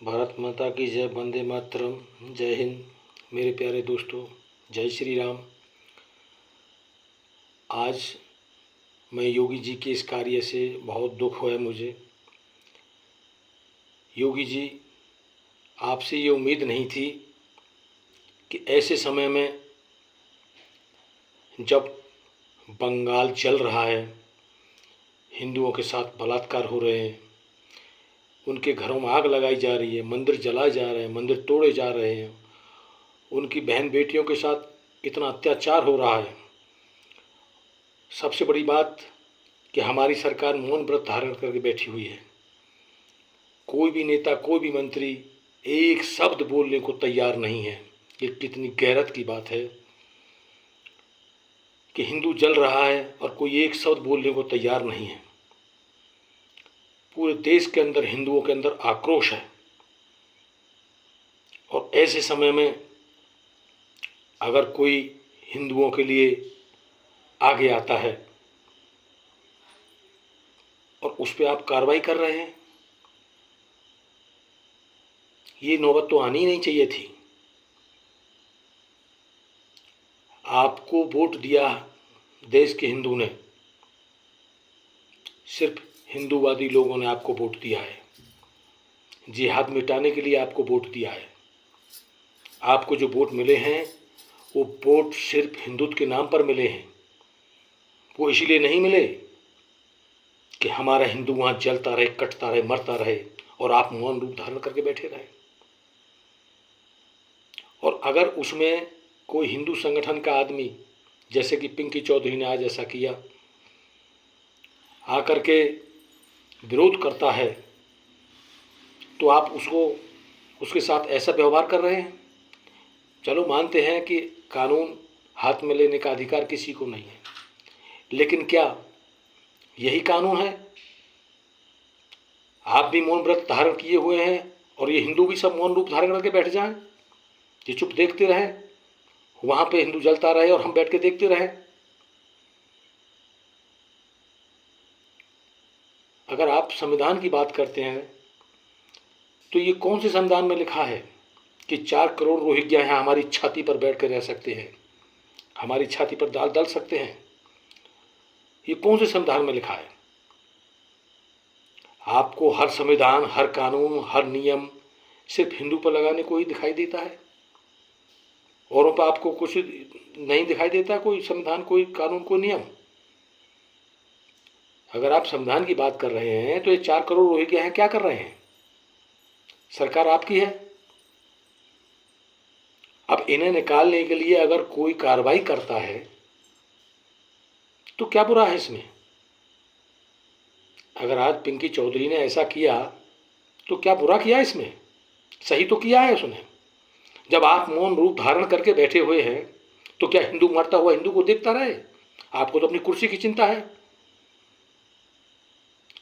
भारत माता की जय। वंदे मातरम। जय हिंद। मेरे प्यारे दोस्तों, जय श्री राम। आज मैं योगी जी के इस कार्य से बहुत दुख हुआ है मुझे। योगी जी, आपसे ये उम्मीद नहीं थी कि ऐसे समय में जब बंगाल चल रहा है, हिंदुओं के साथ बलात्कार हो रहे हैं, उनके घरों में आग लगाई जा रही है, मंदिर जलाए जा रहे हैं, मंदिर तोड़े जा रहे हैं, उनकी बहन बेटियों के साथ इतना अत्याचार हो रहा है। सबसे बड़ी बात कि हमारी सरकार मौन व्रत धारण करके बैठी हुई है। कोई भी नेता, कोई भी मंत्री एक शब्द बोलने को तैयार नहीं है। ये कितनी गैरत की बात है कि हिंदू जल रहा है और कोई एक शब्द बोलने को तैयार नहीं है। पूरे देश के अंदर हिंदुओं के अंदर आक्रोश है और ऐसे समय में अगर कोई हिंदुओं के लिए आगे आता है और उस पर आप कार्रवाई कर रहे हैं, ये नौबत तो आनी ही नहीं चाहिए थी। आपको वोट दिया देश के हिंदू ने, सिर्फ हिंदूवादी लोगों ने आपको वोट दिया है। जिहाद मिटाने के लिए आपको वोट दिया है। आपको जो वोट मिले हैं वो वोट सिर्फ हिंदुत्व के नाम पर मिले हैं। वो इसलिए नहीं मिले कि हमारा हिंदू वहाँ जलता रहे, कटता रहे, मरता रहे और आप मौन रूप धारण करके बैठे रहे। और अगर उसमें कोई हिंदू संगठन का आदमी, जैसे कि पिंकी चौधरी ने आज ऐसा किया, आकर के विरोध करता है, तो आप उसके साथ ऐसा व्यवहार कर रहे हैं। चलो मानते हैं कि कानून हाथ में लेने का अधिकार किसी को नहीं है, लेकिन क्या यही कानून है? आप भी मौन व्रत धारण किए हुए हैं और ये हिंदू भी सब मौन रूप धारण करके बैठ जाएं, ये चुप देखते रहें, वहाँ पे हिंदू जलता रहे और हम बैठ के देखते रहें? अगर आप संविधान की बात करते हैं तो ये कौन से संविधान में लिखा है कि 4 करोड़ रोहिंग्या यहाँ हमारी छाती पर बैठ कर रह सकते हैं, हमारी छाती पर दाल दल सकते हैं? ये कौन से संविधान में लिखा है? आपको हर संविधान, हर कानून, हर नियम सिर्फ हिंदू पर लगाने को ही दिखाई देता है, औरों पर आपको कुछ नहीं दिखाई देता, कोई संविधान, कोई कानून, कोई नियम। अगर आप संविधान की बात कर रहे हैं तो ये 4 करोड़ रोहिंग्या हैं क्या कर रहे हैं? सरकार आपकी है। अब इन्हें निकालने के लिए अगर कोई कार्रवाई करता है तो क्या बुरा है इसमें? अगर आज पिंकी चौधरी ने ऐसा किया तो क्या बुरा किया इसमें? सही तो किया है उसने। जब आप मौन रूप धारण करके बैठे हुए हैं तो क्या हिंदू मरता हुआ हिंदू को देखता रहे? आपको तो अपनी कुर्सी की चिंता है।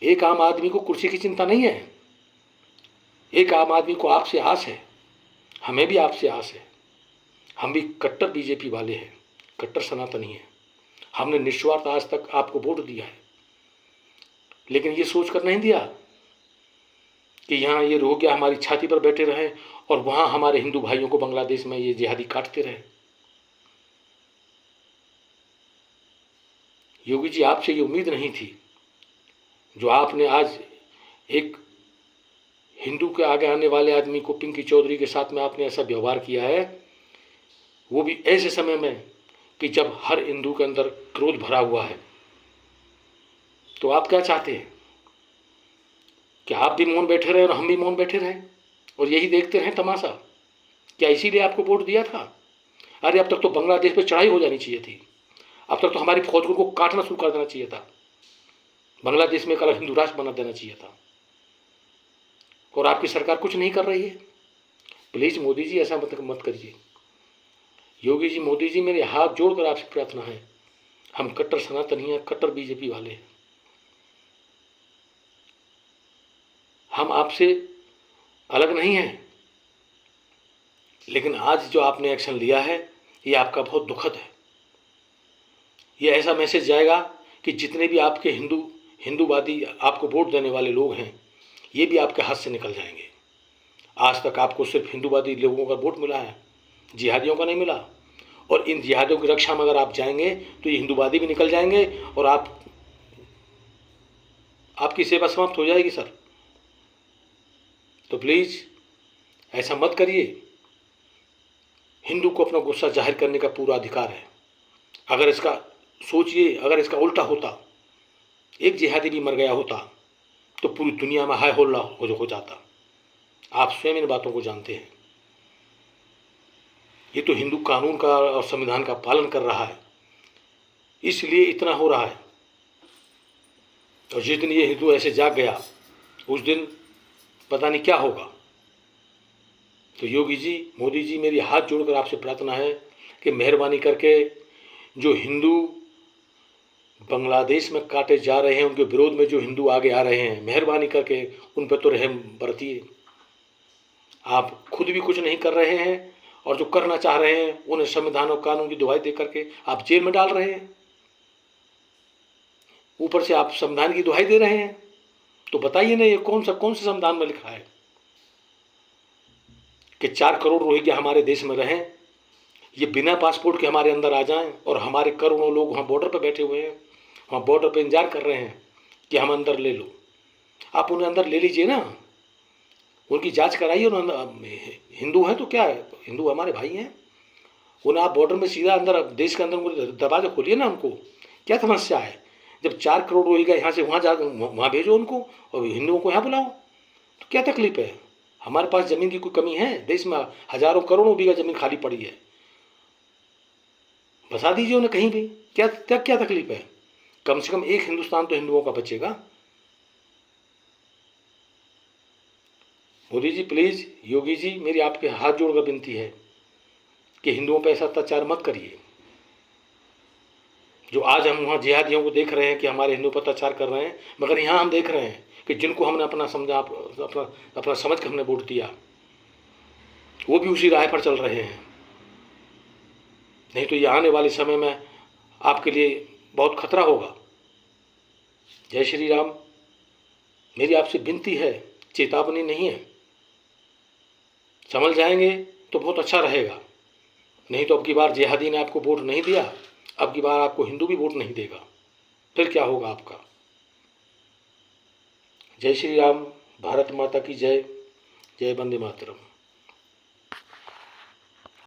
एक आम आदमी को कुर्सी की चिंता नहीं है। एक आम आदमी को आपसे आस है, हमें भी आपसे आस है। हम भी कट्टर बीजेपी वाले हैं, कट्टर सनातनी हैं। हमने निस्वार्थ आज तक आपको वोट दिया है, लेकिन ये सोच कर नहीं दिया कि यहाँ ये रोहिंग्या हमारी छाती पर बैठे रहे और वहाँ हमारे हिंदू भाइयों को बांग्लादेश में ये जिहादी काटते रहे। योगी जी, आपसे ये उम्मीद नहीं थी जो आपने आज एक हिंदू के आगे आने वाले आदमी को, पिंकी चौधरी के साथ में आपने ऐसा व्यवहार किया है, वो भी ऐसे समय में कि जब हर हिंदू के अंदर क्रोध भरा हुआ है। तो आप क्या चाहते हैं कि आप भी मौन बैठे रहे और हम भी मौन बैठे रहें और यही देखते रहें तमाशा? क्या इसीलिए आपको वोट दिया था? अरे अब तक तो बांग्लादेश पे चढ़ाई हो जानी चाहिए थी। अब तक तो हमारी फौज को काटना शुरू कर देना चाहिए था। बांग्लादेश में एक अलग हिंदू राष्ट्र बना देना चाहिए था। और आपकी सरकार कुछ नहीं कर रही है। प्लीज़ मोदी जी, ऐसा मत करिए। योगी जी, मोदी जी, मेरे हाथ जोड़कर आपसे प्रार्थना है, हम कट्टर सनातनी हैं, कट्टर बीजेपी वाले हैं। हम आपसे अलग नहीं हैं, लेकिन आज जो आपने एक्शन लिया है ये आपका बहुत दुखद है। ये ऐसा मैसेज जाएगा कि जितने भी आपके हिंदूवादी आपको वोट देने वाले लोग हैं, ये भी आपके हाथ से निकल जाएंगे। आज तक आपको सिर्फ हिंदूवादी लोगों का वोट मिला है, जिहादियों का नहीं मिला। और इन जिहादियों की रक्षा में अगर आप जाएंगे तो ये हिंदूवादी भी निकल जाएंगे और आपकी सेवा समाप्त हो जाएगी सर। तो प्लीज़ ऐसा मत करिए। हिंदू को अपना गुस्सा जाहिर करने का पूरा अधिकार है। अगर इसका सोचिए, अगर इसका उल्टा होता, एक जिहादी भी मर गया होता तो पूरी दुनिया में हाय होल्ला हो जाता। आप स्वयं इन बातों को जानते हैं। ये तो हिंदू कानून का और संविधान का पालन कर रहा है, इसलिए इतना हो रहा है। और जिस दिन ये हिंदू ऐसे जाग गया उस दिन पता नहीं क्या होगा। तो योगी जी, मोदी जी, मेरी हाथ जोड़कर आपसे प्रार्थना है कि मेहरबानी करके जो हिंदू बांग्लादेश में काटे जा रहे हैं, उनके विरोध में जो हिंदू आगे आ रहे हैं, मेहरबानी करके उन पर तो रहम बरतिए। आप खुद भी कुछ नहीं कर रहे हैं और जो करना चाह रहे हैं उन्हें संविधान और कानून की दुहाई दे करके आप जेल में डाल रहे हैं। ऊपर से आप संविधान की दुहाई दे रहे हैं। तो बताइए ना, ये कौन से संविधान में लिखा है कि 4 करोड़ रोहिंग्या हमारे देश में रहें, ये बिना पासपोर्ट के हमारे अंदर आ जाएं और हमारे करोड़ों लोग वहाँ बॉर्डर पर बैठे हुए हैं, वहाँ बॉर्डर पर इंतजार कर रहे हैं कि हम अंदर ले लो। आप उन्हें अंदर ले लीजिए ना, उनकी जांच कराइए। हिंदू हैं तो क्या है, हिंदू हमारे भाई हैं, उन्हें आप बॉर्डर में सीधा अंदर देश के अंदर उनको दरवाजा खोलिए ना। उनको क्या समस्या है? जब 4 करोड़ रोहिंग्या यहाँ से वहाँ भेजो उनको और हिंदुओं को यहाँ बुलाओ, तो क्या तकलीफ है? हमारे पास ज़मीन की कोई कमी है? देश में हजारों करोड़ों बीघा ज़मीन खाली पड़ी है, बसा दीजिए उन्हें कहीं भी। क्या तकलीफ है? कम से कम एक हिंदुस्तान तो हिंदुओं का बचेगा। मोदी जी प्लीज़, योगी जी, मेरी आपके हाथ जोड़कर विनती है कि हिंदुओं पर ऐसा अत्याचार मत करिए। जो आज हम वहाँ जिहादियों को देख रहे हैं कि हमारे हिंदू पर अत्याचार कर रहे हैं, मगर यहाँ हम देख रहे हैं कि जिनको हमने अपना समझा, अपना समझ कर हमने वोट दिया, वो भी उसी राह पर चल रहे हैं। नहीं तो ये आने वाले समय में आपके लिए बहुत खतरा होगा। जय श्री राम। मेरी आपसे विनती है, चेतावनी नहीं है। संभल जाएंगे तो बहुत अच्छा रहेगा, नहीं तो अब की बार जिहादी ने आपको वोट नहीं दिया, अब की बार आपको हिंदू भी वोट नहीं देगा, फिर क्या होगा आपका। जय श्री राम। भारत माता की जय। जय वंदे मातरम।